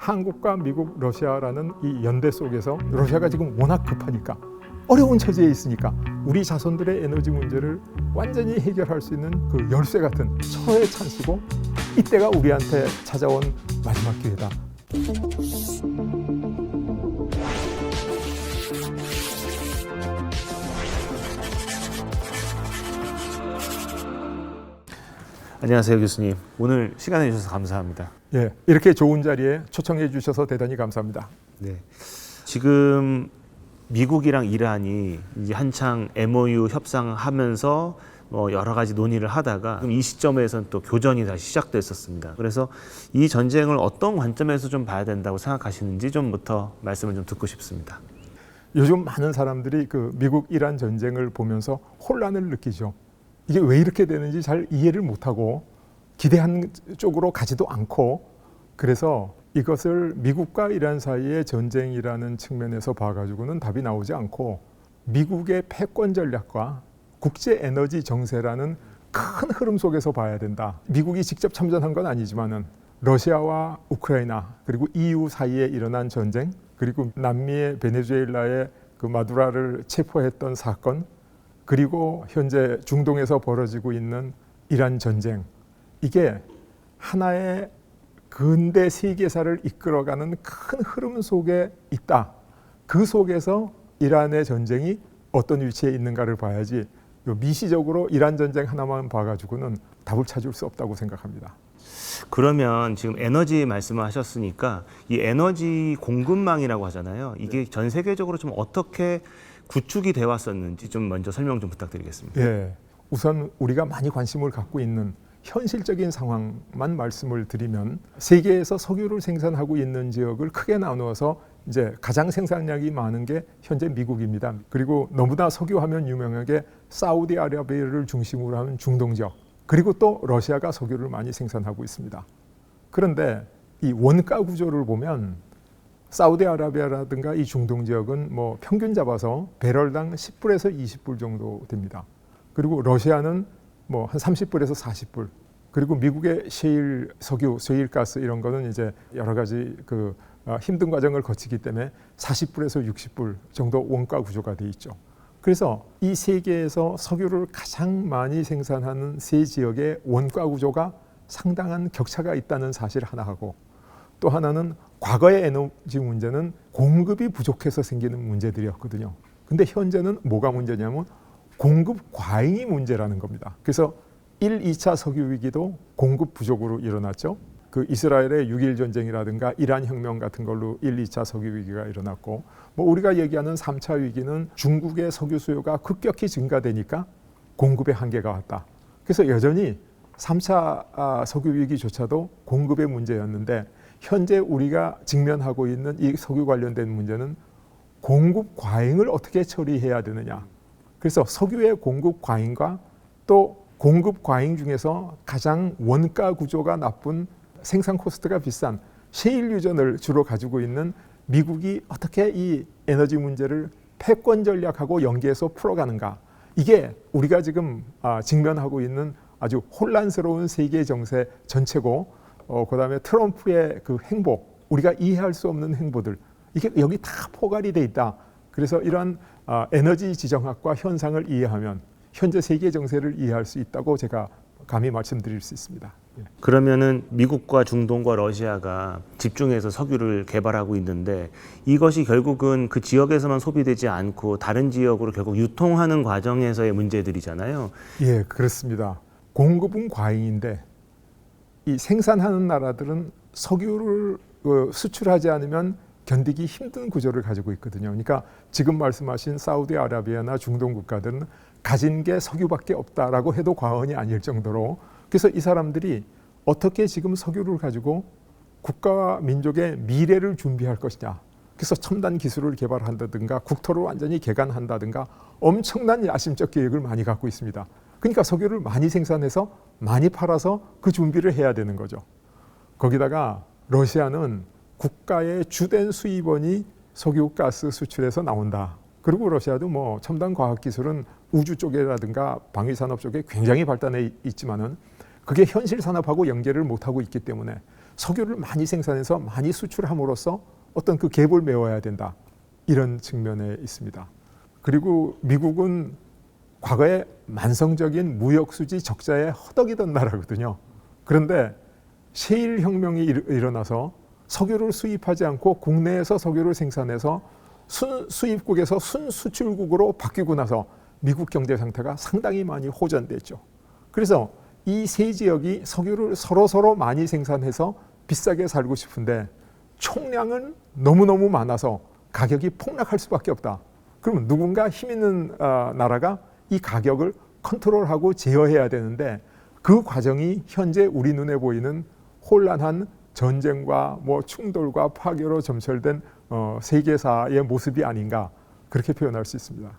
한국과 미국, 러시아라는 이 연대 속에서 러시아가 지금 워낙 급하니까 어려운 처지에 있으니까 우리 자손들의 에너지 문제를 완전히 해결할 수 있는 그 열쇠 같은 초의 찬스고 이때가 우리한테 찾아온 마지막 기회다. 안녕하세요 교수님. 오늘 시간 내주셔서 감사합니다. 예, 이렇게 좋은 자리에 초청해 주셔서 대단히 감사합니다. 네, 지금 미국이랑 이란이 이제 한창 MOU 협상하면서 여러 가지 논의를 하다가 이 시점에서는 또 교전이 다시 시작됐었습니다. 그래서 이 전쟁을 어떤 관점에서 좀 봐야 된다고 생각하시는지 좀부터 말씀을 좀 듣고 싶습니다. 요즘 많은 사람들이 그 미국 이란 전쟁을 보면서 혼란을 느끼죠. 이게 왜 이렇게 되는지 잘 이해를 못하고 기대한 쪽으로 가지도 않고, 그래서 이것을 미국과 이란 사이의 전쟁이라는 측면에서 봐가지고는 답이 나오지 않고 미국의 패권 전략과 국제 에너지 정세라는 큰 흐름 속에서 봐야 된다. 미국이 직접 참전한 건 아니지만은 러시아와 우크라이나 그리고 EU 사이에 일어난 전쟁, 그리고 남미의 베네수엘라의 그 마두라를 체포했던 사건, 그리고 현재 중동에서 벌어지고 있는 이란 전쟁, 이게 하나의 근대 세계사를 이끌어가는 큰 흐름 속에 있다. 그 속에서 이란의 전쟁이 어떤 위치에 있는가를 봐야지 미시적으로 이란 전쟁 하나만 봐가지고는 답을 찾을 수 없다고 생각합니다. 그러면 지금 에너지 말씀을 하셨으니까 이 에너지 공급망이라고 하잖아요. 이게 전 세계적으로 좀 어떻게 구축이 되어 왔었는지 좀 먼저 설명 좀 부탁드리겠습니다. 예, 우선 우리가 많이 관심을 갖고 있는 현실적인 상황만 말씀을 드리면 세계에서 석유를 생산하고 있는 지역을 크게 나누어서 이제 가장 생산량이 많은 게 현재 미국입니다. 그리고 너무나 석유하면 유명하게 사우디아라비아를 중심으로 하는 중동 지역, 그리고 또 러시아가 석유를 많이 생산하고 있습니다. 그런데 이 원가 구조를 보면 사우디아라비아라든가 이 중동 지역은 뭐 평균 잡아서 배럴당 10불에서 20불 정도 됩니다. 그리고 러시아는 뭐 한 30불에서 40불. 그리고 미국의 셰일 석유, 셰일 가스 이런 거는 이제 여러 가지 그 힘든 과정을 거치기 때문에 40불에서 60불 정도 원가 구조가 돼 있죠. 그래서 이 세계에서 석유를 가장 많이 생산하는 세 지역의 원가 구조가 상당한 격차가 있다는 사실 하나하고, 또 하나는 과거의 에너지 문제는 공급이 부족해서 생기는 문제들이었거든요. 근데 현재는 뭐가 문제냐면 공급 과잉이 문제라는 겁니다. 그래서 1, 2차 석유 위기도 공급 부족으로 일어났죠. 그 이스라엘의 6.1 전쟁이라든가 이란 혁명 같은 걸로 1, 2차 석유 위기가 일어났고, 뭐 우리가 얘기하는 3차 위기는 중국의 석유 수요가 급격히 증가되니까 공급의 한계가 왔다. 그래서 여전히 3차 석유 위기조차도 공급의 문제였는데, 현재 우리가 직면하고 있는 이 석유 관련된 문제는 공급 과잉을 어떻게 처리해야 되느냐. 그래서 석유의 공급 과잉과 또 공급 과잉 중에서 가장 원가 구조가 나쁜 생산 코스트가 비싼 셰일 유전을 주로 가지고 있는 미국이 어떻게 이 에너지 문제를 패권 전략하고 연계해서 풀어가는가. 이게 우리가 지금 직면하고 있는 아주 혼란스러운 세계 정세 전체고, 그다음에 트럼프의 그 행보, 우리가 이해할 수 없는 행보들, 이게 여기 다 포괄이 돼 있다. 그래서 이러한 에너지 지정학과 현상을 이해하면 현재 세계 정세를 이해할 수 있다고 제가 감히 말씀드릴 수 있습니다. 그러면은 미국과 중동과 러시아가 집중해서 석유를 개발하고 있는데 이것이 결국은 그 지역에서만 소비되지 않고 다른 지역으로 결국 유통하는 과정에서의 문제들이잖아요. 예, 그렇습니다. 공급은 과잉인데 이 생산하는 나라들은 석유를 수출하지 않으면 견디기 힘든 구조를 가지고 있거든요. 그러니까 지금 말씀하신 사우디아라비아나 중동 국가들은 가진 게 석유밖에 없다라고 해도 과언이 아닐 정도로, 그래서 이 사람들이 어떻게 지금 석유를 가지고 국가와 민족의 미래를 준비할 것이냐. 그래서 첨단 기술을 개발한다든가 국토를 완전히 개간한다든가 엄청난 야심적 계획을 많이 갖고 있습니다. 그러니까 석유를 많이 생산해서 많이 팔아서 그 준비를 해야 되는 거죠. 거기다가 러시아는 국가의 주된 수입원이 석유 가스 수출에서 나온다. 그리고 러시아도 뭐 첨단 과학 기술은 우주 쪽이라든가 방위 산업 쪽에 굉장히 발달해 있지만은 그게 현실 산업하고 연계를 못 하고 있기 때문에 석유를 많이 생산해서 많이 수출함으로써 어떤 그 갭을 메워야 된다. 이런 측면에 있습니다. 그리고 미국은 과거에 만성적인 무역수지 적자에 허덕이던 나라거든요. 그런데 셰일 혁명이 일어나서 석유를 수입하지 않고 국내에서 석유를 생산해서 순수입국에서 순수출국으로 바뀌고 나서 미국 경제 상태가 상당히 많이 호전됐죠. 그래서 이 세 지역이 석유를 서로 많이 생산해서 비싸게 살고 싶은데 총량은 너무너무 많아서 가격이 폭락할 수밖에 없다. 그러면 누군가 힘 있는 나라가 이 가격을 컨트롤하고 제어해야 되는데 그 과정이 현재 우리 눈에 보이는 혼란한 전쟁과 뭐 충돌과 파괴로 점철된 세계사의 모습이 아닌가 그렇게 표현할 수 있습니다.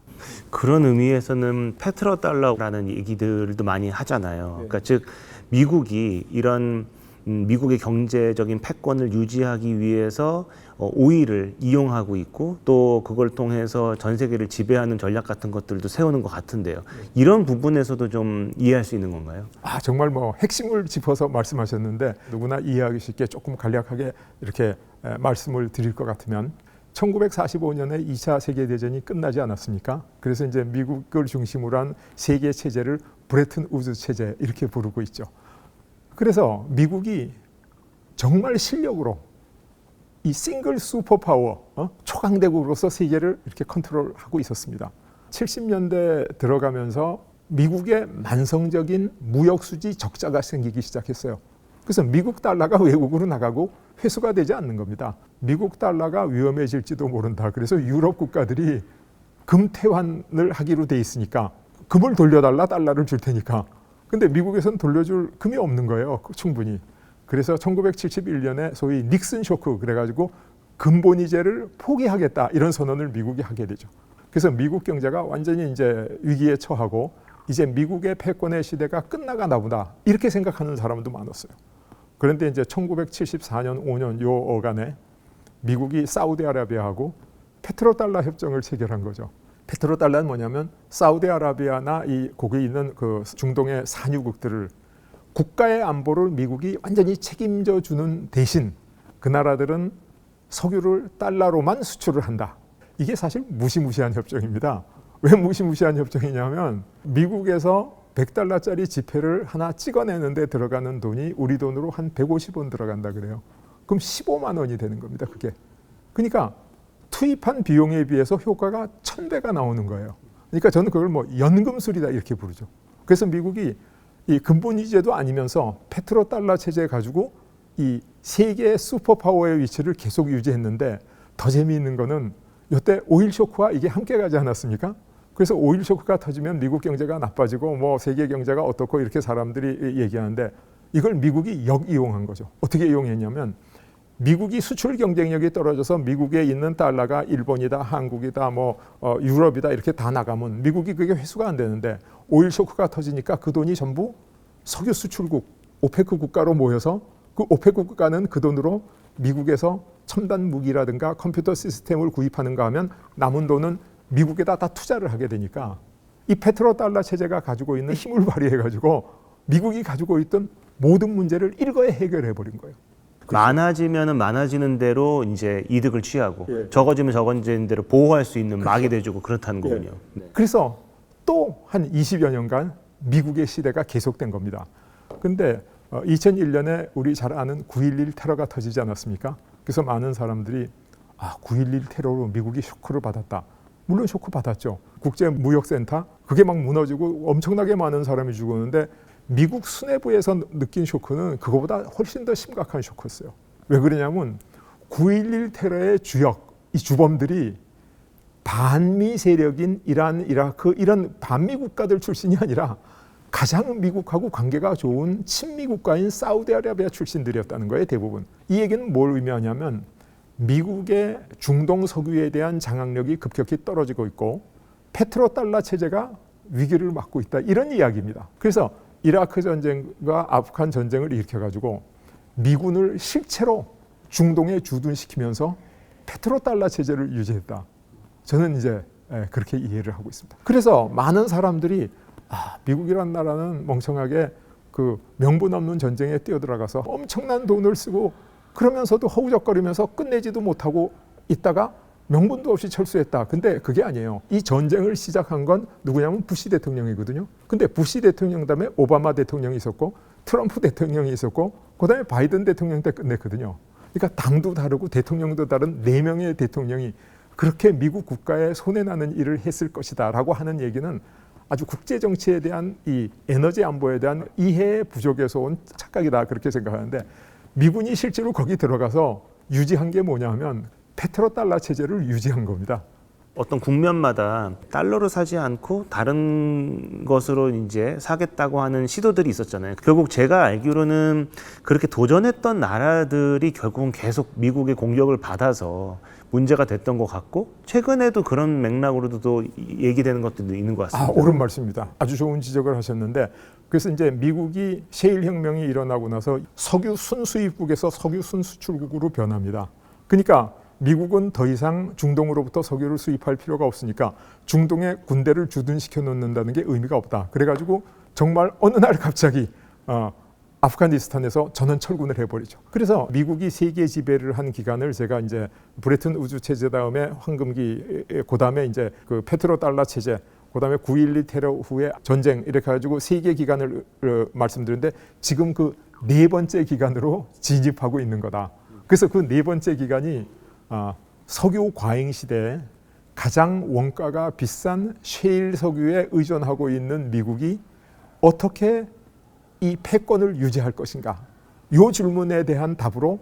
그런 의미에서는 페트로달러라는 얘기들도 많이 하잖아요. 그러니까 즉 미국이 이런 미국의 경제적인 패권을 유지하기 위해서 오일을 이용하고 있고 또 그걸 통해서 전 세계를 지배하는 전략 같은 것들도 세우는 것 같은데요. 이런 부분에서도 좀 이해할 수 있는 건가요? 정말 뭐 핵심을 짚어서 말씀하셨는데 누구나 이해하기 쉽게 조금 간략하게 이렇게 말씀을 드릴 것 같으면 1945년에 2차 세계대전이 끝나지 않았습니까? 그래서 이제 미국을 중심으로 한 세계 체제를 브레튼 우즈 체제 이렇게 부르고 있죠. 그래서 미국이 정말 실력으로 이 싱글 슈퍼파워 초강대국으로서 세계를 이렇게 컨트롤하고 있었습니다. 70년대 들어가면서 미국의 만성적인 무역수지 적자가 생기기 시작했어요. 그래서 미국 달러가 외국으로 나가고 회수가 되지 않는 겁니다. 미국 달러가 위험해질지도 모른다. 그래서 유럽 국가들이 금태환을 하기로 돼 있으니까 금을 돌려달라, 달러를 줄 테니까. 근데 미국에서는 돌려줄 금이 없는 거예요. 충분히. 그래서 1971년에 소위 닉슨 쇼크 그래가지고 금본위제를 포기하겠다 이런 선언을 미국이 하게 되죠. 그래서 미국 경제가 완전히 이제 위기에 처하고 이제 미국의 패권의 시대가 끝나가나 보다 이렇게 생각하는 사람도 많았어요. 그런데 이제 1974년, 5년 요 어간에 미국이 사우디아라비아하고 페트로달러 협정을 체결한 거죠. 페트로달러는 뭐냐면 사우디아라비아나 이 거기 있는 그 중동의 산유국들을 국가의 안보를 미국이 완전히 책임져 주는 대신 그 나라들은 석유를 달러로만 수출을 한다. 이게 사실 무시무시한 협정입니다. 왜 무시무시한 협정이냐면 미국에서 100달러짜리 지폐를 하나 찍어내는데 들어가는 돈이 우리 돈으로 한 150원 들어간다 그래요. 그럼 15만 원이 되는 겁니다. 그게. 그러니까 투입한 비용에 비해서 효과가 1000배가 나오는 거예요. 그러니까 저는 그걸 뭐 연금술이다 이렇게 부르죠. 그래서 미국이 이 근본위제도 아니면서 페트로달러 체제 가지고 이 세계의 슈퍼파워의 위치를 계속 유지했는데 더 재미있는 거는 이때 오일 쇼크와 이게 함께 가지 않았습니까? 그래서 오일 쇼크가 터지면 미국 경제가 나빠지고 뭐 세계 경제가 어떻고 이렇게 사람들이 얘기하는데 이걸 미국이 역이용한 거죠. 어떻게 이용했냐면 미국이 수출 경쟁력이 떨어져서 미국에 있는 달러가 일본이다, 한국이다, 뭐 유럽이다 이렇게 다 나가면 미국이 그게 회수가 안 되는데 오일 쇼크가 터지니까 그 돈이 전부 석유 수출국 오페크 국가로 모여서 그 오페크 국가는 그 돈으로 미국에서 첨단 무기라든가 컴퓨터 시스템을 구입하는가 하면 남은 돈은 미국에다 다 투자를 하게 되니까 이 페트로달러 체제가 가지고 있는 힘을 발휘해가지고 미국이 가지고 있던 모든 문제를 일거에 해결해 버린 거예요. 많아지면은 많아지는 대로 이제 이득을 취하고 적어지면 적어지는 대로 보호할 수 있는 막이 돼주고 그렇다는 거군요. 네. 그래서 또 한 20여 년간 미국의 시대가 계속된 겁니다. 근데 2001년에 우리 잘 아는 9.11 테러가 터지지 않았습니까? 그래서 많은 사람들이 9.11 테러로 미국이 쇼크를 받았다. 물론 쇼크 받았죠. 국제무역센터 그게 막 무너지고 엄청나게 많은 사람이 죽었는데 미국 수뇌부에서 느낀 쇼크는 그거보다 훨씬 더 심각한 쇼크였어요. 왜 그러냐면 9.11 테러의 주역, 이 주범들이 반미 세력인 이란, 이라크 이런 반미 국가들 출신이 아니라 가장 미국하고 관계가 좋은 친미 국가인 사우디아라비아 출신들이었다는 거예요. 대부분. 이 얘기는 뭘 의미하냐면 미국의 중동 석유에 대한 장악력이 급격히 떨어지고 있고 페트로달러 체제가 위기를 맞고 있다. 이런 이야기입니다. 그래서 이라크 전쟁과 아프간 전쟁을 일으켜가지고 미군을 실체로 중동에 주둔시키면서 페트로달러 체제를 유지했다. 저는 이제 그렇게 이해를 하고 있습니다. 그래서 많은 사람들이 미국이란 나라는 멍청하게 그 명분 없는 전쟁에 뛰어들어가서 엄청난 돈을 쓰고 그러면서도 허우적거리면서 끝내지도 못하고 있다가 명분도 없이 철수했다. 근데 그게 아니에요. 이 전쟁을 시작한 건 누구냐면 부시 대통령이거든요. 근데 부시 대통령 다음에 오바마 대통령이 있었고 트럼프 대통령이 있었고 그다음에 바이든 대통령 때 끝냈거든요. 그러니까 당도 다르고 대통령도 다른 4명의 대통령이 그렇게 미국 국가에 손해나는 일을 했을 것이다라고 하는 얘기는 아주 국제 정치에 대한 이 에너지 안보에 대한 이해 부족에서 온 착각이다 그렇게 생각하는데 미군이 실제로 거기 들어가서 유지한 게 뭐냐 하면 페트로달러 체제를 유지한 겁니다. 어떤 국면마다 달러로 사지 않고 다른 것으로 이제 사겠다고 하는 시도들이 있었잖아요. 결국 제가 알기로는 그렇게 도전했던 나라들이 결국은 계속 미국의 공격을 받아서 문제가 됐던 것 같고 최근에도 그런 맥락으로도 또 얘기되는 것들도 있는 것 같습니다. 옳은 말씀입니다. 아주 좋은 지적을 하셨는데 그래서 이제 미국이 셰일 혁명이 일어나고 나서 석유 순수입국에서 석유 순수출국으로 변합니다. 그러니까 미국은 더 이상 중동으로부터 석유를 수입할 필요가 없으니까 중동에 군대를 주둔시켜 놓는다는 게 의미가 없다. 그래가지고 정말 어느 날 갑자기 아프가니스탄에서 전원 철군을 해버리죠. 그래서 미국이 세계 지배를 한 기간을 제가 이제 브레튼 우주 체제 다음에 황금기, 그 다음에 이제 그 페트로달러 체제, 그 다음에 9.11 테러 후에 전쟁 이렇게 해가지고 세계 기간을 말씀드렸는데 지금 그 4번째 기간으로 진입하고 있는 거다. 그래서 그 4번째 기간이 석유 과잉 시대에 가장 원가가 비싼 셰일 석유에 의존하고 있는 미국이 어떻게 이 패권을 유지할 것인가? 이 질문에 대한 답으로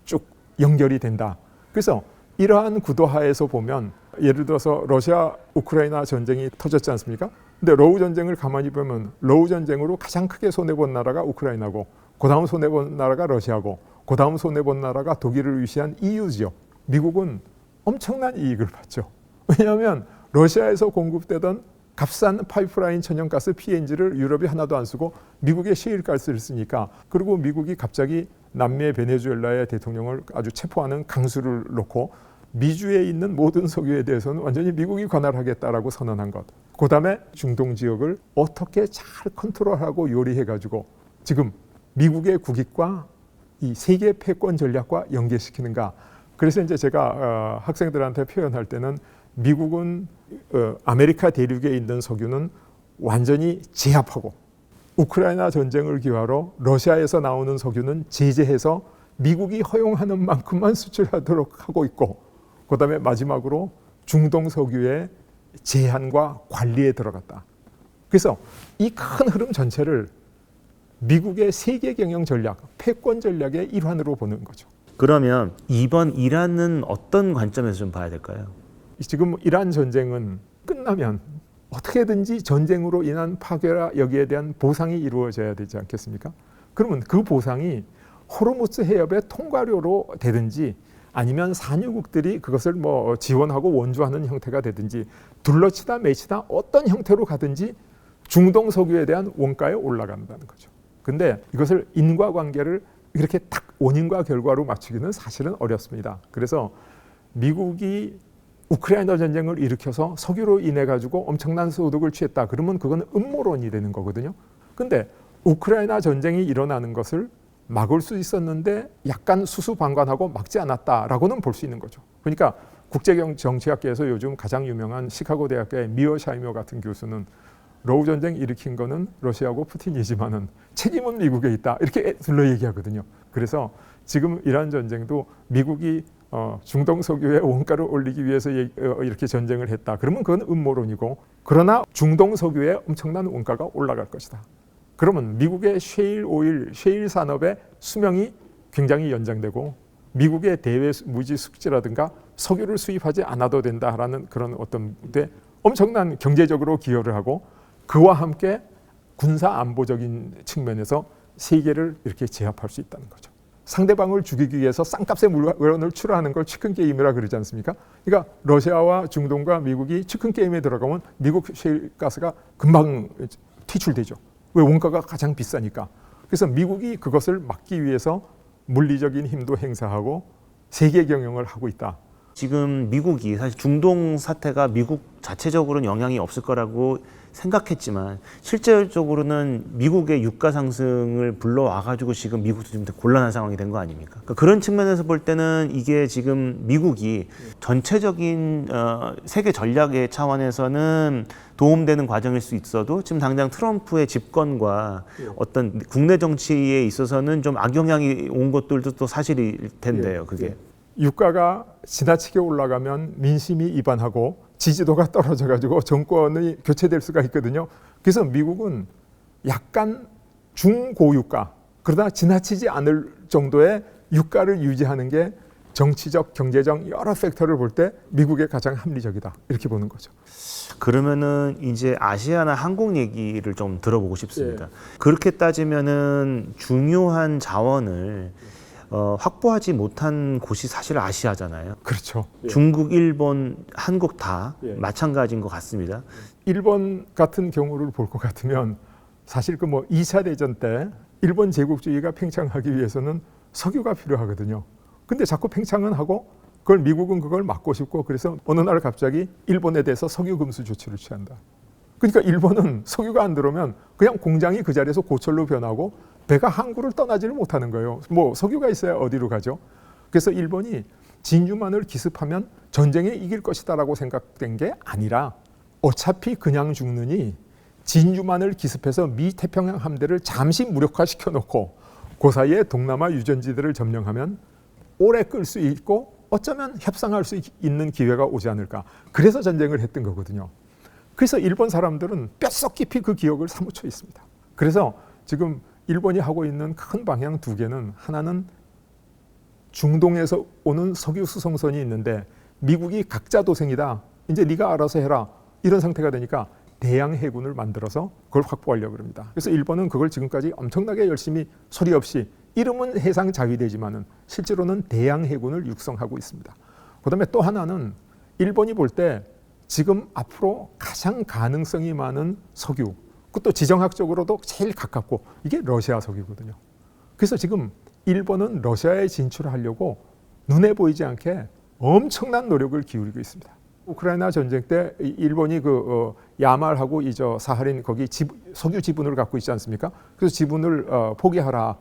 쭉 연결이 된다. 그래서 이러한 구도하에서 보면 예를 들어서 러시아 우크라이나 전쟁이 터졌지 않습니까? 근데 러우 전쟁을 가만히 보면 러우 전쟁으로 가장 크게 손해본 나라가 우크라이나고 그 다음 손해본 나라가 러시아고 그 다음 손해본 나라가 독일을 위시한 EU지요. 미국은 엄청난 이익을 봤죠. 왜냐하면 러시아에서 공급되던 값싼 파이프라인 천연가스 PNG를 유럽이 하나도 안 쓰고 미국의 셰일가스를 쓰니까 그리고 미국이 갑자기 남미의 베네수엘라의 대통령을 아주 체포하는 강수를 놓고 미주에 있는 모든 석유에 대해서는 완전히 미국이 관할하겠다라고 선언한 것. 그 다음에 중동 지역을 어떻게 잘 컨트롤하고 요리해가지고 지금 미국의 국익과 이 세계 패권 전략과 연계시키는가. 그래서 이제 제가 학생들한테 표현할 때는 미국은 아메리카 대륙에 있는 석유는 완전히 제압하고 우크라이나 전쟁을 기화로 러시아에서 나오는 석유는 제재해서 미국이 허용하는 만큼만 수출하도록 하고 있고 그다음에 마지막으로 중동 석유의 제한과 관리에 들어갔다. 그래서 이 큰 흐름 전체를 미국의 세계 경영 전략, 패권 전략의 일환으로 보는 거죠. 그러면 이번 이란은 어떤 관점에서 좀 봐야 될까요? 지금 이란 전쟁은 끝나면 어떻게든지 전쟁으로 인한 파괴라 여기에 대한 보상이 이루어져야 되지 않겠습니까? 그러면 그 보상이 호르무즈 해협의 통과료로 되든지 아니면 산유국들이 그것을 뭐 지원하고 원조하는 형태가 되든지 둘러치다 매치다 어떤 형태로 가든지 중동 석유에 대한 원가에 올라간다는 거죠. 근데 이것을 인과관계를 이렇게 딱 원인과 결과로 맞추기는 사실은 어렵습니다. 그래서 미국이 우크라이나 전쟁을 일으켜서 석유로 인해 가지고 엄청난 소득을 취했다. 그러면 그건 음모론이 되는 거거든요. 근데 우크라이나 전쟁이 일어나는 것을 막을 수 있었는데 약간 수수방관하고 막지 않았다라고는 볼 수 있는 거죠. 그러니까 국제정치학계에서 요즘 가장 유명한 시카고 대학교의 미어샤이머 같은 교수는 러우 전쟁 일으킨 거는 러시아고 푸틴이지만은 책임은 미국에 있다 이렇게 둘러 얘기하거든요. 그래서 지금 이란 전쟁도 미국이 중동 석유의 원가를 올리기 위해서 이렇게 전쟁을 했다. 그러면 그건 음모론이고 그러나 중동 석유의 엄청난 원가가 올라갈 것이다. 그러면 미국의 셰일 오일, 셰일 산업의 수명이 굉장히 연장되고 미국의 대외 무지 숙지라든가 석유를 수입하지 않아도 된다라는 그런 어떤 엄청난 경제적으로 기여를 하고 그와 함께 군사 안보적인 측면에서 세계를 이렇게 제압할 수 있다는 거죠. 상대방을 죽이기 위해서 쌍값의 물건을 출하하는 걸 치킨 게임이라 그러지 않습니까? 그러니까 러시아와 중동과 미국이 치킨 게임에 들어가면 미국 셰일 가스가 금방 퇴출되죠. 왜? 원가가 가장 비싸니까. 그래서 미국이 그것을 막기 위해서 물리적인 힘도 행사하고 세계 경영을 하고 있다. 지금 미국이 사실 중동 사태가 미국 자체적으로는 영향이 없을 거라고 생각했지만 실제적으로는 미국의 유가 상승을 불러와가지고 지금 미국도 좀 곤란한 상황이 된 거 아닙니까? 그러니까 그런 측면에서 볼 때는 이게 지금 미국이 전체적인 세계 전략의 차원에서는 도움되는 과정일 수 있어도 지금 당장 트럼프의 집권과 어떤 국내 정치에 있어서는 좀 악영향이 온 것들도 또 사실일 텐데요. 그게. 유가가 지나치게 올라가면 민심이 이반하고 지지도가 떨어져 가지고 정권이 교체될 수가 있거든요. 그래서 미국은 약간 중고유가, 그러다 지나치지 않을 정도의 유가를 유지하는 게 정치적, 경제적 여러 팩터를 볼 때 미국의 가장 합리적이다, 이렇게 보는 거죠. 그러면은 이제 아시아나 한국 얘기를 좀 들어보고 싶습니다. 그렇게 따지면은 중요한 자원을 확보하지 못한 곳이 사실 아시아잖아요. 그렇죠. 중국, 일본, 한국 다 마찬가지인 것 같습니다. 일본 같은 경우를 볼 것 같으면 사실 그 뭐 2차 대전 때 일본 제국주의가 팽창하기 위해서는 석유가 필요하거든요. 근데 자꾸 팽창은 하고 그걸 미국은 그걸 막고 싶고, 그래서 어느 날 갑자기 일본에 대해서 석유 금수 조치를 취한다. 그러니까 일본은 석유가 안 들어오면 그냥 공장이 그 자리에서 고철로 변하고 배가 항구를 떠나지를 못하는 거예요. 뭐 석유가 있어야 어디로 가죠. 그래서 일본이 진주만을 기습하면 전쟁에 이길 것이다라고 생각된 게 아니라 어차피 그냥 죽느니 진주만을 기습해서 미 태평양 함대를 잠시 무력화시켜 놓고 그 사이에 동남아 유전지들을 점령하면 오래 끌 수 있고 어쩌면 협상할 수 있는 기회가 오지 않을까. 그래서 전쟁을 했던 거거든요. 그래서 일본 사람들은 뼛속 깊이 그 기억을 사무쳐 있습니다. 그래서 지금 일본이 하고 있는 큰 방향 두 개는, 하나는 중동에서 오는 석유 수송선이 있는데 미국이 각자 도생이다, 이제 네가 알아서 해라, 이런 상태가 되니까 대양 해군을 만들어서 그걸 확보하려고 합니다. 그래서 일본은 그걸 지금까지 엄청나게 열심히 소리 없이, 이름은 해상 자위대지만은 실제로는 대양 해군을 육성하고 있습니다. 그다음에 또 하나는 일본이 볼 때 지금 앞으로 가장 가능성이 많은 석유, 그것도 지정학적으로도 제일 가깝고 이게 러시아 석유거든요. 그래서 지금 일본은 러시아에 진출하려고 눈에 보이지 않게 엄청난 노력을 기울이고 있습니다. 우크라이나 전쟁 때 일본이 야말하고 이저 사하린 거기 석유 지분을 갖고 있지 않습니까? 그래서 지분을 포기하라,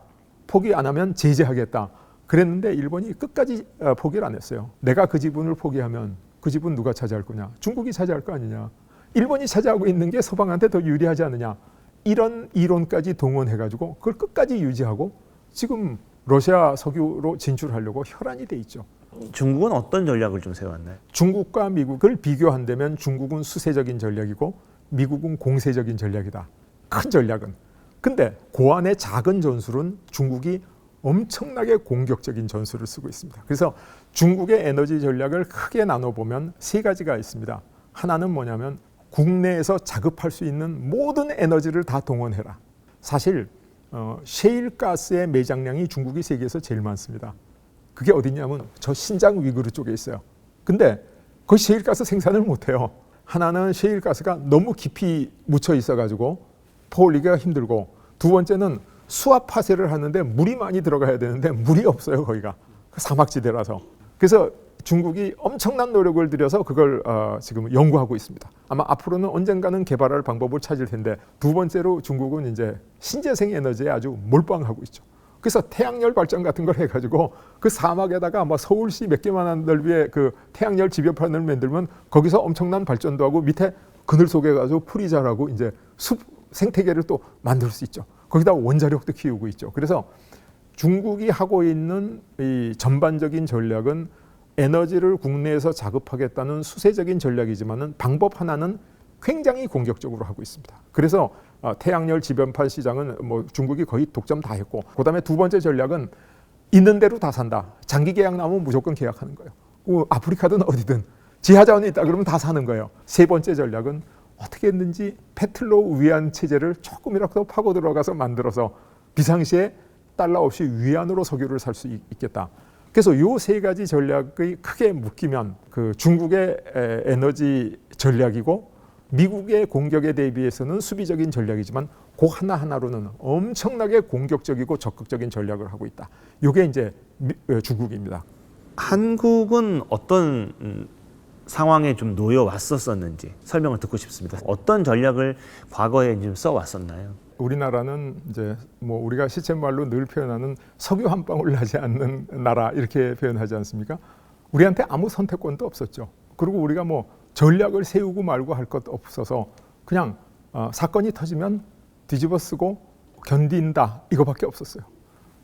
포기 안 하면 제재하겠다 그랬는데 일본이 끝까지 포기를 안 했어요. 내가 그 지분을 포기하면 그 지분 누가 차지할 거냐? 중국이 차지할 거 아니냐? 일본이 차지하고 있는 게 서방한테 더 유리하지 않느냐? 이런 이론까지 동원해가지고 그걸 끝까지 유지하고 지금 러시아 석유로 진출하려고 혈안이 돼 있죠. 중국은 어떤 전략을 좀 세웠나요? 중국과 미국을 비교한다면 중국은 수세적인 전략이고 미국은 공세적인 전략이다. 큰 전략은. 근데 그 안에 작은 전술은 중국이 엄청나게 공격적인 전술을 쓰고 있습니다. 그래서 중국의 에너지 전략을 크게 나눠보면 세 가지가 있습니다. 하나는 뭐냐면 국내에서 자급할 수 있는 모든 에너지를 다 동원해라. 사실 셰일가스의 매장량이 중국이 세계에서 제일 많습니다. 그게 어디냐면 저 신장 위구르 쪽에 있어요. 근데 그 셰일가스 생산을 못해요. 하나는 셰일가스가 너무 깊이 묻혀 있어가지고 퍼올리기가 힘들고, 두 번째는 수압 파쇄를 하는데 물이 많이 들어가야 되는데 물이 없어요. 거기가 사막지대라서. 그래서 중국이 엄청난 노력을 들여서 그걸 지금 연구하고 있습니다. 아마 앞으로는 언젠가는 개발할 방법을 찾을 텐데, 두 번째로 중국은 이제 신재생 에너지에 아주 몰빵하고 있죠. 그래서 태양열 발전 같은 걸 해가지고 그 사막에다가 아마 서울시 몇 개만한 넓이의 그 태양열 집여판을 만들면 거기서 엄청난 발전도 하고 밑에 그늘 속에 가지고 풀이 자라고 이제 숲 생태계를 또 만들 수 있죠. 거기다 원자력도 키우고 있죠. 그래서 중국이 하고 있는 이 전반적인 전략은 에너지를 국내에서 자급하겠다는 수세적인 전략이지만은 방법 하나는 굉장히 공격적으로 하고 있습니다. 그래서 태양열 지변판 시장은 뭐 중국이 거의 독점 다 했고, 그다음에 두 번째 전략은 있는 대로 다 산다. 장기 계약 나오면 무조건 계약하는 거예요. 아프리카든 어디든 지하자원이 있다 그러면 다 사는 거예요. 세 번째 전략은 어떻게 했는지 페트로 위안 체제를 조금이라도 파고 들어가서 만들어서 비상시에 달러 없이 위안으로 석유를 살 수 있겠다. 그래서 이 세 가지 전략이 크게 묶이면 그 중국의 에너지 전략이고 미국의 공격에 대비해서는 수비적인 전략이지만 그 하나하나로는 엄청나게 공격적이고 적극적인 전략을 하고 있다. 이게 이제 중국입니다. 한국은 어떤 상황에 좀 놓여 왔었었는지 설명을 듣고 싶습니다. 어떤 전략을 과거에 좀 써왔었나요? 우리나라는 이제 뭐 우리가 시쳇말로 늘 표현하는 석유 한 방울 나지 않는 나라 이렇게 표현하지 않습니까? 우리한테 아무 선택권도 없었죠. 그리고 우리가 뭐 전략을 세우고 말고 할 것도 없어서 그냥 사건이 터지면 뒤집어 쓰고 견딘다 이거밖에 없었어요.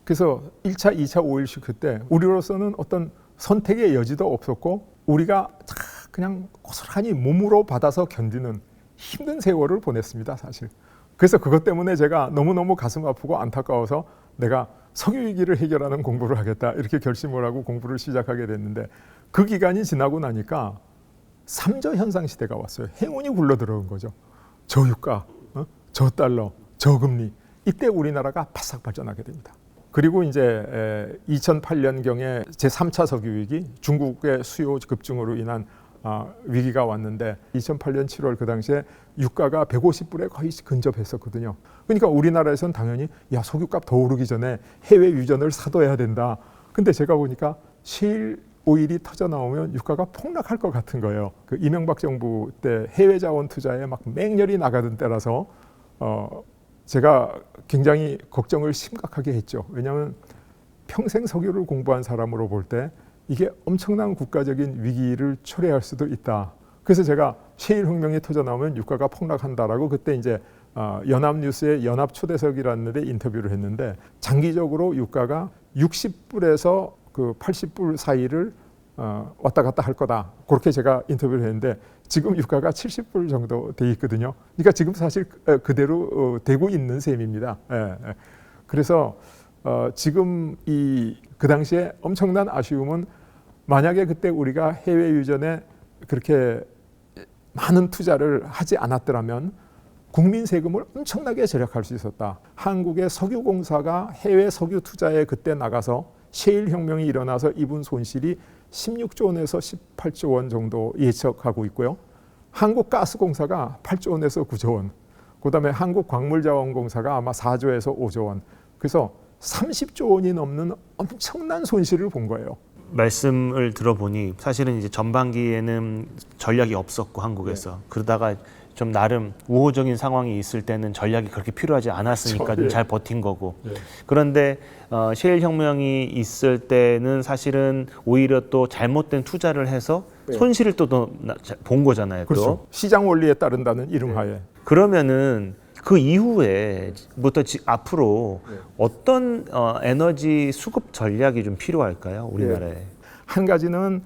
그래서 1차, 2차 5.16 그때 우리로서는 어떤 선택의 여지도 없었고 우리가 그냥 고스란히 몸으로 받아서 견디는 힘든 세월을 보냈습니다, 사실. 그래서 그것 때문에 제가 너무너무 가슴 아프고 안타까워서 내가 석유 위기를 해결하는 공부를 하겠다 이렇게 결심을 하고 공부를 시작하게 됐는데 그 기간이 지나고 나니까 삼저 현상 시대가 왔어요. 행운이 굴러 들어온 거죠. 저유가, 저달러, 저금리. 이때 우리나라가 바싹 발전하게 됩니다. 그리고 이제 2008년경에 제3차 석유 위기, 중국의 수요 급증으로 인한 위기가 왔는데 2008년 7월 그 당시에 유가가 150불에 거의 근접했었거든요. 그러니까 우리나라에서는 당연히 야 석유값 더 오르기 전에 해외 유전을 사둬야 된다. 근데 제가 보니까 셰일 오일이 터져 나오면 유가가 폭락할 것 같은 거예요. 그 이명박 정부 때 해외 자원 투자에 막 맹렬히 나가던 때라서 제가 굉장히 걱정을 심각하게 했죠. 왜냐하면 평생 석유를 공부한 사람으로 볼 때 이게 엄청난 국가적인 위기를 초래할 수도 있다. 그래서 제가 셰일 혁명이 터져 나오면 유가가 폭락한다라고 그때 이제 연합뉴스의 연합초대석이라는 데 인터뷰를 했는데 장기적으로 유가가 60불에서 그 80불 사이를 왔다 갔다 할 거다. 그렇게 제가 인터뷰를 했는데 지금 유가가 70불 정도 돼 있거든요. 그러니까 지금 사실 그대로 되고 있는 셈입니다. 그래서 지금 그 당시에 엄청난 아쉬움은 만약에 그때 우리가 해외 유전에 그렇게 많은 투자를 하지 않았더라면 국민 세금을 엄청나게 절약할 수 있었다. 한국의 석유공사가 해외 석유 투자에 그때 나가서 셰일 혁명이 일어나서 입은 손실이 16조 원에서 18조 원 정도 예측하고 있고요. 한국가스공사가 8조 원에서 9조 원, 그다음에 한국광물자원공사가 아마 4조에서 5조 원. 그래서 30조 원이 넘는 엄청난 손실을 본 거예요. 말씀을 들어보니 사실은 이제 전반기에는 전략이 없었고 한국에서 그러다가 좀 나름 우호적인 상황이 있을 때는 전략이 그렇게 필요하지 않았으니까 좀 잘 버틴 거고 그런데 셰일 혁명이 있을 때는 사실은 오히려 또 잘못된 투자를 해서 손실을 또 본 거잖아요. 그렇죠. 또. 시장 원리에 따른다는 이름하에. 그러면은 그 이후에부터 앞으로 어떤 에너지 수급 전략이 좀 필요할까요, 우리나라에? 한 가지는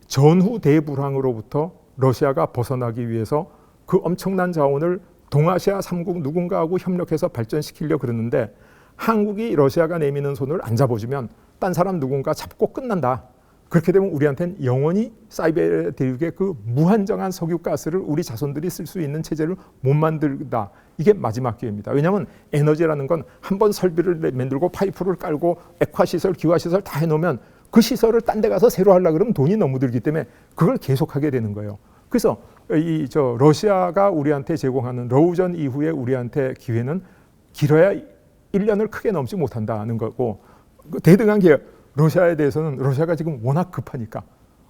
전후 대불황으로부터 러시아가 벗어나기 위해서 그 엄청난 자원을 동아시아 3국 누군가하고 협력해서 발전시키려고 그러는데 한국이 러시아가 내미는 손을 안 잡아주면 딴 사람 누군가 잡고 끝난다. 그렇게 되면 우리한테는 영원히 사이베리아 대륙의 그 무한정한 석유가스를 우리 자손들이 쓸 수 있는 체제를 못 만들다. 이게 마지막 기회입니다. 왜냐하면 에너지라는 건 한 번 설비를 만들고 파이프를 깔고 액화시설, 기화시설 다 해놓으면 그 시설을 딴 데 가서 새로 하려고 그러면 돈이 너무 들기 때문에 그걸 계속하게 되는 거예요. 그래서 러시아가 우리한테 제공하는 러우전 이후에 우리한테 기회는 길어야 1년을 크게 넘지 못한다는 거고 대등한 게 러시아에 대해서는 러시아가 지금 워낙 급하니까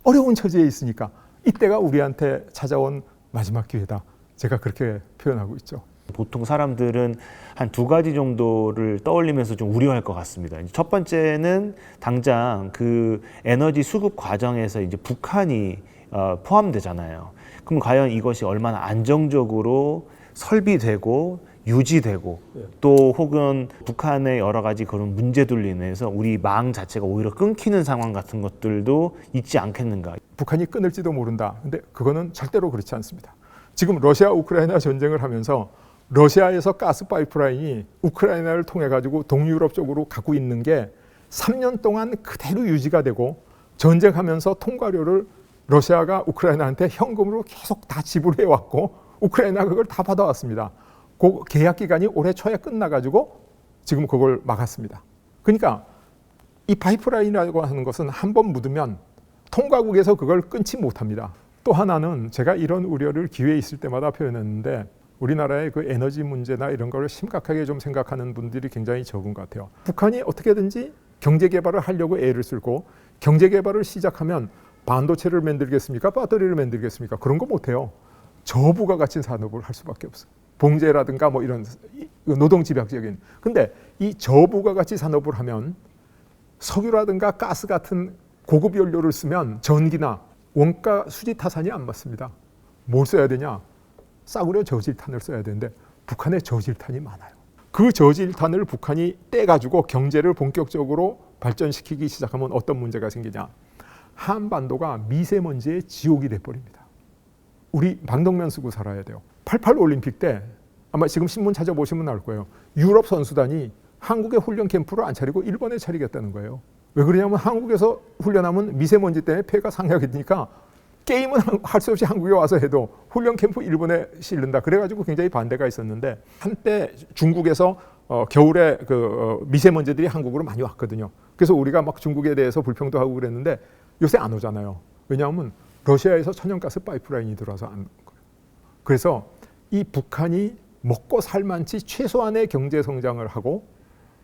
어려운 처지에 있으니까 이때가 우리한테 찾아온 마지막 기회다. 제가 그렇게 표현하고 있죠. 보통 사람들은 한 두 가지 정도를 떠올리면서 좀 우려할 것 같습니다. 첫 번째는 당장 그 에너지 수급 과정에서 이제 북한이 포함되잖아요. 그럼 과연 이것이 얼마나 안정적으로 설비되고 유지되고 또 혹은 북한의 여러 가지 그런 문제들로 인해서 우리 망 자체가 오히려 끊기는 상황 같은 것들도 있지 않겠는가. 북한이 끊을지도 모른다. 근데 그거는 절대로 그렇지 않습니다. 지금 러시아 우크라이나 전쟁을 하면서 러시아에서 가스 파이프라인이 우크라이나를 통해 가지고 동유럽 쪽으로 가고 있는 게 3년 동안 그대로 유지가 되고 전쟁하면서 통과료를 러시아가 우크라이나한테 현금으로 계속 다 지불해 왔고 우크라이나가 그걸 다 받아왔습니다. 그 계약 기간이 올해 초에 끝나가지고 지금 그걸 막았습니다. 그러니까 이 파이프라인이라고 하는 것은 한번 묻으면 통과국에서 그걸 끊지 못합니다. 또 하나는 제가 이런 우려를 기회에 있을 때마다 표현했는데 우리나라의 그 에너지 문제나 이런 걸 심각하게 좀 생각하는 분들이 굉장히 적은 것 같아요. 북한이 어떻게든지 경제 개발을 하려고 애를 쓰고 경제 개발을 시작하면 반도체를 만들겠습니까? 배터리를 만들겠습니까? 그런 거 못해요. 저부가가치 산업을 할 수밖에 없어요. 봉제라든가 뭐 이런 노동집약적인. 근데 이 저부가가치 산업을 하면 석유라든가 가스 같은 고급 연료를 쓰면 전기나 원가 수지 타산이 안 맞습니다. 뭘 써야 되냐? 싸구려 저질탄을 써야 되는데 북한에 저질탄이 많아요. 그 저질탄을 북한이 떼가지고 경제를 본격적으로 발전시키기 시작하면 어떤 문제가 생기냐? 한반도가 미세먼지의 지옥이 돼버립니다. 우리 방독면 쓰고 살아야 돼요. 88 올림픽 때 아마 지금 신문 찾아보시면 나올 거예요. 유럽 선수단이 한국의 훈련 캠프를 안 차리고 일본에 차리겠다는 거예요. 왜 그러냐면 한국에서 훈련하면 미세먼지 때문에 폐가 상하니까 게임은 할 수 없이 한국에 와서 해도 훈련 캠프 일본에 실른다. 그래가지고 굉장히 반대가 있었는데 한때 중국에서 겨울에 미세먼지들이 한국으로 많이 왔거든요. 그래서 우리가 막 중국에 대해서 불평도 하고 그랬는데 요새 안 오잖아요. 왜냐하면 러시아에서 천연가스 파이프라인이 들어와서 안 오는 거예요. 그래서 이 북한이 먹고 살만치 최소한의 경제 성장을 하고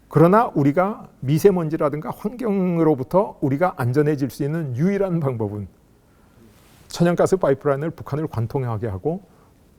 그러나 우리가 미세먼지라든가 환경으로부터 우리가 안전해질 수 있는 유일한 방법은 천연가스 파이프라인을 북한을 관통하게 하고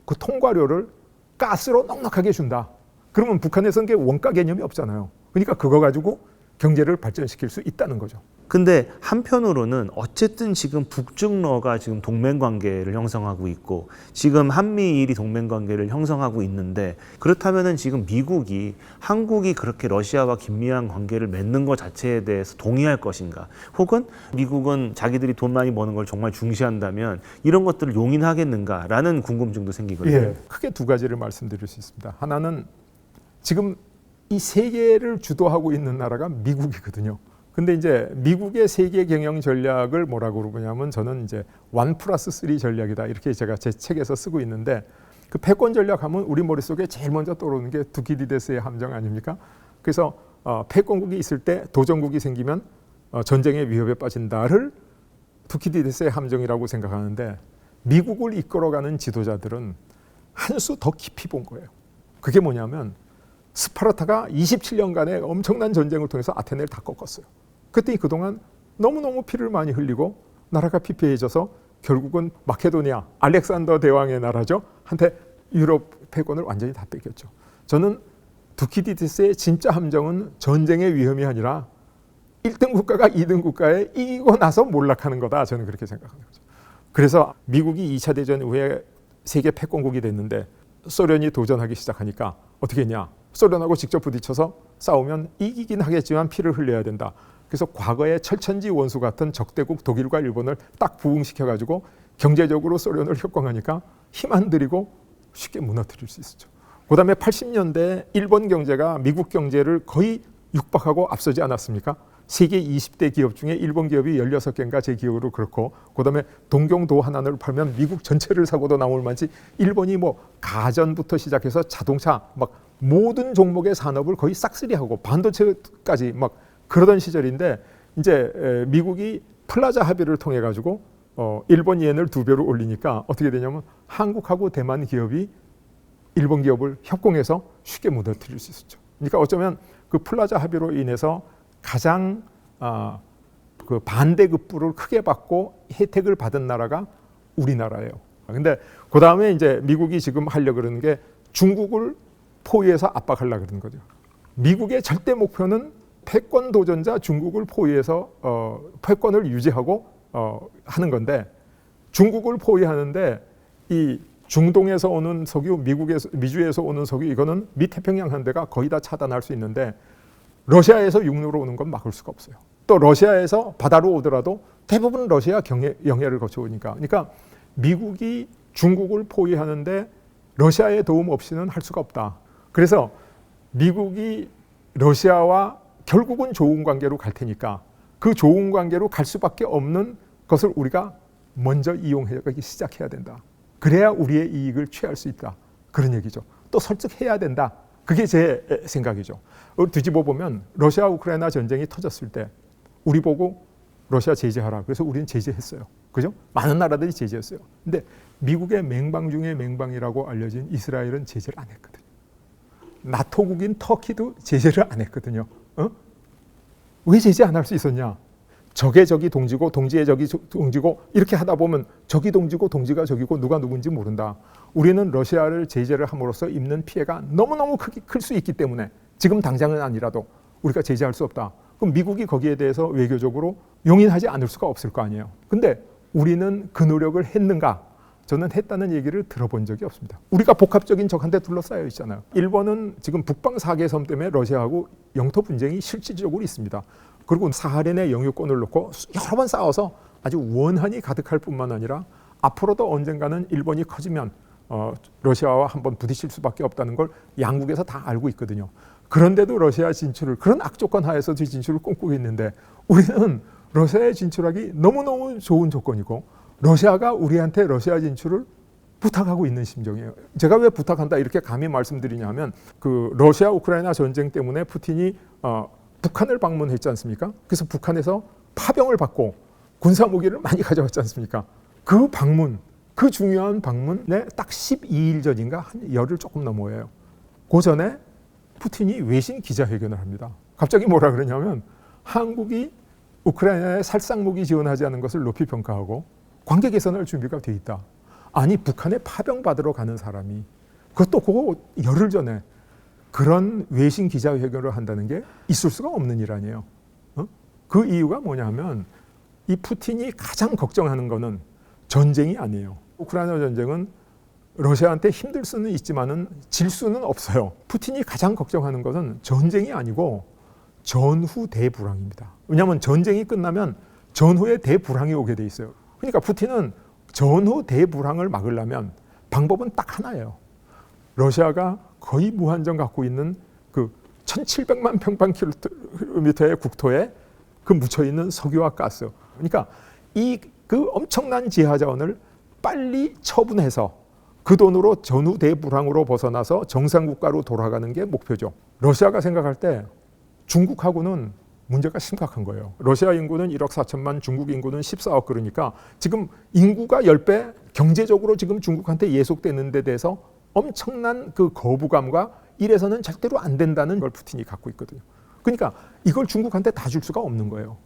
그 통과료를 가스로 넉넉하게 준다. 그러면 북한에서는 게 원가 개념이 없잖아요. 그러니까 그거 가지고 경제를 발전시킬 수 있다는 거죠. 근데 한편으로는 어쨌든 지금 북중러가 지금 동맹관계를 형성하고 있고 지금 한미일이 동맹관계를 형성하고 있는데 그렇다면은 지금 미국이 한국이 그렇게 러시아와 긴밀한 관계를 맺는 것 자체에 대해서 동의할 것인가? 혹은 미국은 자기들이 돈 많이 버는 걸 정말 중시한다면 이런 것들을 용인하겠는가라는 궁금증도 생기거든요. 예, 크게 두 가지를 말씀드릴 수 있습니다. 하나는 지금 이 세계를 주도하고 있는 나라가 미국이거든요. 근데 이제 미국의 세계 경영 전략을 뭐라고 그러냐면 저는 이제 1+3 전략이다. 이렇게 제가 제 책에서 쓰고 있는데 그 패권 전략하면 우리 머릿속에 제일 먼저 떠오르는 게 두키디데스의 함정 아닙니까? 그래서 패권국이 있을 때 도전국이 생기면 전쟁의 위협에 빠진다를 두키디데스의 함정이라고 생각하는데 미국을 이끌어가는 지도자들은 한 수 더 깊이 본 거예요. 그게 뭐냐면 스파르타가 27년간의 엄청난 전쟁을 통해서 아테네를 다 꺾었어요. 그랬더니 그동안 너무너무 피를 많이 흘리고 나라가 피폐해져서 결국은 마케도니아, 알렉산더 대왕의 나라죠. 한테 유럽 패권을 완전히 다 뺏겼죠. 저는 두키디데스의 진짜 함정은 전쟁의 위험이 아니라 1등 국가가 2등 국가에 이기고 나서 몰락하는 거다. 저는 그렇게 생각하는 거죠. 그래서 미국이 2차 대전 후에 세계 패권국이 됐는데 소련이 도전하기 시작하니까 어떻게 했냐. 소련하고 직접 부딪혀서 싸우면 이기긴 하겠지만 피를 흘려야 된다. 그래서 과거의 철천지 원수 같은 적대국 독일과 일본을 딱 부흥시켜가지고 경제적으로 소련을 협공하니까 힘 안 들이고 쉽게 무너뜨릴 수 있었죠. 그 다음에 80년대 일본 경제가 미국 경제를 거의 육박하고 앞서지 않았습니까? 세계 20대 기업 중에 일본 기업이 16개인가 제 기억으로 그렇고 그 다음에 동경도 하나를 팔면 미국 전체를 사고도 나올 만치 일본이 뭐 가전부터 시작해서 자동차 막 모든 종목의 산업을 거의 싹쓸이하고 반도체까지 막 그러던 시절인데 이제 미국이 플라자 합의를 통해 가지고 일본 이엔을 2배로 올리니까 어떻게 되냐면 한국하고 대만 기업이 일본 기업을 협공해서 쉽게 무너뜨릴 수 있었죠. 그러니까 어쩌면 그 플라자 합의로 인해서 가장 그 반대급부를 크게 받고 혜택을 받은 나라가 우리나라예요. 근데 그 다음에 이제 미국이 지금 하려고 그러는 게 중국을 포위해서 압박하려고 그러는 거죠. 미국의 절대 목표는 패권 도전자 중국을 포위해서 패권을 유지하고 하는 건데 중국을 포위하는데 이 중동에서 오는 석유, 미주에서 오는 석유 이거는 미태평양 한대가 거의 다 차단할 수 있는데 러시아에서 육로로 오는 건 막을 수가 없어요. 또 러시아에서 바다로 오더라도 대부분 러시아 영해를 거쳐오니까. 그러니까 미국이 중국을 포위하는데 러시아의 도움 없이는 할 수가 없다. 그래서 미국이 러시아와 결국은 좋은 관계로 갈 테니까 그 좋은 관계로 갈 수밖에 없는 것을 우리가 먼저 이용하기 시작해야 된다. 그래야 우리의 이익을 취할 수 있다. 그런 얘기죠. 또 설득해야 된다. 그게 제 생각이죠. 뒤집어 보면 러시아 우크라이나 전쟁이 터졌을 때 우리 보고 러시아 제재하라. 그래서 우리는 제재했어요. 그죠? 많은 나라들이 제재했어요. 근데 미국의 맹방 중에 맹방이라고 알려진 이스라엘은 제재를 안 했거든요. 나토국인 터키도 제재를 안 했거든요. 왜 제재 안 할 수 있었냐? 적의 적이 동지고 동지의 적이 동지고 이렇게 하다 보면 적이 동지고 동지가 적이고 누가 누군지 모른다. 우리는 러시아를 제재를 함으로써 입는 피해가 너무너무 클 수 있기 때문에 지금 당장은 아니라도 우리가 제재할 수 없다. 그럼 미국이 거기에 대해서 외교적으로 용인하지 않을 수가 없을 거 아니에요. 근데 우리는 그 노력을 했는가? 저는 했다는 얘기를 들어본 적이 없습니다. 우리가 복합적인 적한테 둘러싸여 있잖아요. 일본은 지금 북방 4개 섬 때문에 러시아하고 영토 분쟁이 실질적으로 있습니다. 그리고 사하린의 영유권을 놓고 여러 번 싸워서 아주 원한이 가득할 뿐만 아니라 앞으로도 언젠가는 일본이 커지면 러시아와 한번 부딪힐 수밖에 없다는 걸 양국에서 다 알고 있거든요. 그런데도 러시아 진출을 그런 악조건 하에서 진출을 꿈꾸고 있는데 우리는 러시아에 진출하기 너무너무 좋은 조건이고 러시아가 우리한테 러시아 진출을 부탁하고 있는 심정이에요. 제가 왜 부탁한다 이렇게 감히 말씀드리냐면 그 러시아 우크라이나 전쟁 때문에 푸틴이 북한을 방문했지 않습니까? 그래서 북한에서 파병을 받고 군사 무기를 많이 가져왔지 않습니까? 그 방문, 그 중요한 방문에 딱 12일 전인가 한 열흘 조금 넘어요. 그 전에 푸틴이 외신 기자회견을 합니다. 갑자기 뭐라 그러냐면 한국이 우크라이나에 살상무기 지원하지 않은 것을 높이 평가하고 관계 개선할 준비가 돼 있다. 아니 북한에 파병받으러 가는 사람이 그것도 그거 열흘 전에 그런 외신 기자회견을 한다는 게 있을 수가 없는 일 아니에요. 그 이유가 뭐냐면 이 푸틴이 가장 걱정하는 거는 전쟁이 아니에요. 우크라이나 전쟁은 러시아한테 힘들 수는 있지만은 질 수는 없어요. 푸틴이 가장 걱정하는 것은 전쟁이 아니고 전후 대불황입니다. 왜냐하면 전쟁이 끝나면 전후에 대불황이 오게 돼 있어요. 그러니까 푸틴은 전후 대불황을 막으려면 방법은 딱 하나예요. 러시아가 거의 무한정 갖고 있는 그 1700만 평방킬로미터의 국토에 그 묻혀 있는 석유와 가스. 그러니까 이 그 엄청난 지하 자원을 빨리 처분해서 그 돈으로 전후 대불황으로 벗어나서 정상 국가로 돌아가는 게 목표죠. 러시아가 생각할 때 중국하고는 문제가 심각한 거예요. 러시아 인구는 1억 4천만, 중국 인구는 14억 그러니까 지금 인구가 10배 경제적으로 지금 중국한테 예속되는 데 대해서 엄청난 그 거부감과 이래서는 절대로 안 된다는 걸 푸틴이 갖고 있거든요. 그러니까 이걸 중국한테 다 줄 수가 없는 거예요.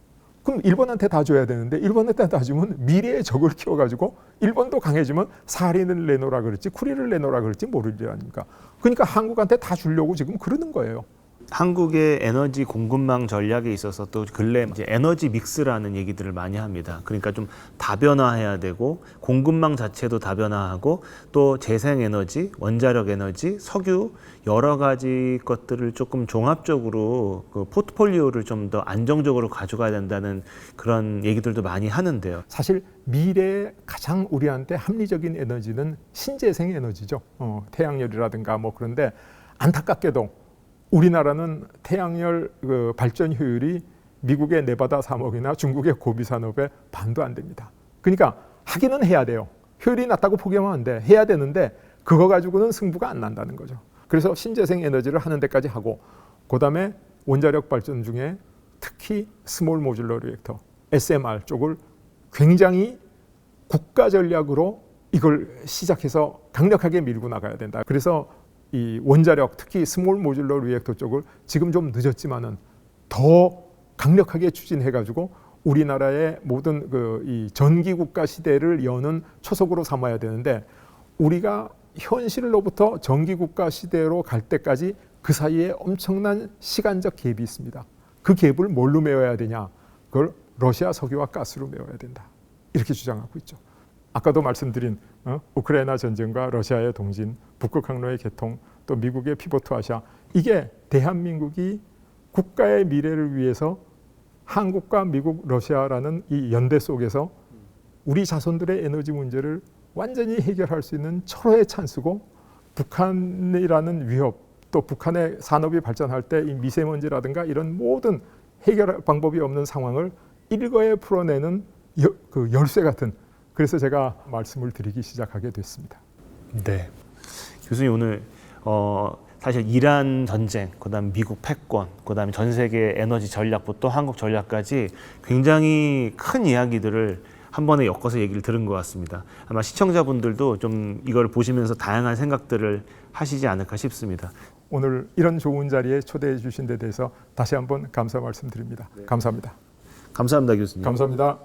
그럼 일본한테 다 줘야 되는데 일본한테 다 주면 미래의 적을 키워가지고 일본도 강해지면 사리를 내놓으라 그럴지 쿠리를 내놓으라 그럴지 모르지 않습니까? 그러니까 한국한테 다 주려고 지금 그러는 거예요. 한국의 에너지 공급망 전략에 있어서 또 근래 이제 에너지 믹스라는 얘기들을 많이 합니다. 그러니까 좀 다변화해야 되고 공급망 자체도 다변화하고 또 재생에너지, 원자력 에너지, 석유 여러 가지 것들을 조금 종합적으로 그 포트폴리오를 좀 더 안정적으로 가져가야 된다는 그런 얘기들도 많이 하는데요. 사실 미래에 가장 우리한테 합리적인 에너지는 신재생 에너지죠. 태양열이라든가 뭐 그런데 안타깝게도 우리나라는 태양열 그 발전 효율이 미국의 네바다 3억이나 중국의 고비 산업의 반도 안 됩니다. 그러니까 하기는 해야 돼요. 효율이 낮다고 포기하면 안 돼. 해야 되는데 그거 가지고는 승부가 안 난다는 거죠. 그래서 신재생 에너지를 하는 데까지 하고 그다음에 원자력 발전 중에 특히 스몰 모듈러 리액터 SMR 쪽을 굉장히 국가 전략으로 이걸 시작해서 강력하게 밀고 나가야 된다. 그래서 이 원자력 특히 스몰 모듈러 리액터 쪽을 지금 좀 늦었지만은 더 강력하게 추진해가지고 우리나라의 모든 그 이 전기 국가 시대를 여는 초석으로 삼아야 되는데 우리가 현실로부터 전기 국가 시대로 갈 때까지 그 사이에 엄청난 시간적 갭이 있습니다. 그 갭을 뭘로 메워야 되냐? 그걸 러시아 석유와 가스로 메워야 된다. 이렇게 주장하고 있죠. 아까도 말씀드린 우크라이나 전쟁과 러시아의 동진, 북극 항로의 개통, 또 미국의 피보트 아시아 이게 대한민국이 국가의 미래를 위해서 한국과 미국, 러시아라는 이 연대 속에서 우리 자손들의 에너지 문제를 완전히 해결할 수 있는 철호의 찬스고 북한이라는 위협, 또 북한의 산업이 발전할 때 이 미세먼지라든가 이런 모든 해결 방법이 없는 상황을 일거에 풀어내는 그 열쇠 같은 그래서 제가 말씀을 드리기 시작하게 됐습니다. 네, 교수님 오늘 사실 이란 전쟁, 그다음 미국 패권, 그다음에 전 세계 에너지 전략부터 한국 전략까지 굉장히 큰 이야기들을 한 번에 엮어서 얘기를 들은 것 같습니다. 아마 시청자분들도 좀 이걸 보시면서 다양한 생각들을 하시지 않을까 싶습니다. 오늘 이런 좋은 자리에 초대해 주신 데 대해서 다시 한번 감사 말씀드립니다. 네. 감사합니다. 감사합니다, 교수님. 감사합니다.